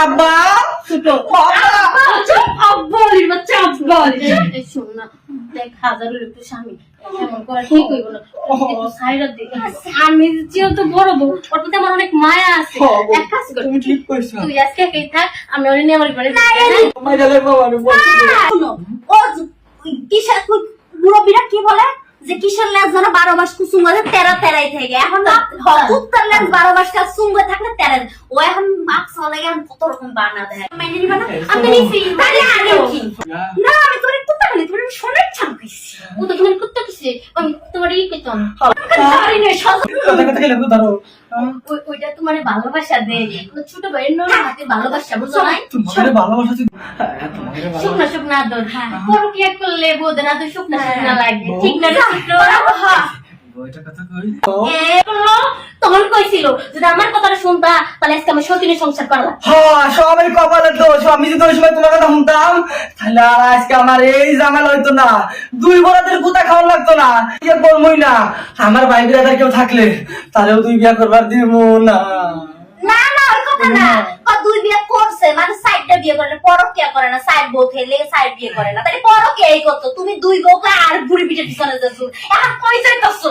আব্বা ছোট আব্বা বলির বাচ্চা আব্বা শোন না দেখ হাজারের একটু স্বামী এমন করে ঠিক হইব না সাইডার দিকে আমি যেহেতু বড় বউ ওর প্রতি আমার অনেক মায়া আছে এক কাজ কর তুমি ঠিক কইছো তুই আজকে একাই থাক আমি ওরে নিয়ে আমার বাড়ি মাইরা লাগবো আমি বলছি শোনো, ও কিসের মুরব্বীরা কি বলে যে কিসের লেজ যেন 12 মাস কুসুম হয়ে তেরা তেরাই থেকে এখন না উত্তর লেজ 12 মাস কাজ সুঙ্গ থাকলে তেরা ও এখন মাছ হলে গেল কত রকম বানা দেয় মাইনে নিবা না আমি নিছি তাহলে আগে কি না আমি তোরে কুত্তা বলি তোরে সোনার চাম কইছি ও তো তুমি কুত্তা কিসে আমি তোমার ই কইতাম সরি নে কথা কথা কি লাগবে ধরো ওইটা তোমার ভালোবাসা দে ছোট ভাইয়ের নয় হাতে ভালোবাসা বুঝছো না তোমার ভালোবাসা তোমার শুকনা শুকনা আদর বড় কি করলে বোধনা তো শুকনা শুকনা লাগবে ঠিক না রে ছোট ওইটা কথা কই তখন কইছিল যদি আমার কথাটা শুনতা তাহলে আজকে আমি সতীনের সংসার করলাম হ্যাঁ সবাই কপালের দোষ আমি যদি ওই সময় তোমার কথা শুনতাম তাহলে আর আজকে আমার এই ঝামেলা হইতো না দুই বরাতের গুতা খাওয়া লাগতো না ইয়ে করবই না আমার ভাই বিরাদার কেউ থাকলে তাহলেও তুই বিয়া করবার দিব না না না ওই কথা না ও দুই বিয়ে করছে মানে সাইডটা বিয়ে করে পরক কে করে না সাইড বউ খেলে সাইড বিয়ে করে না তাহলে পরক এই করতো তুমি দুই বউকে আর বুড়ি পিঠে পিছনে যাচ্ছ এখন কই যাইতাছো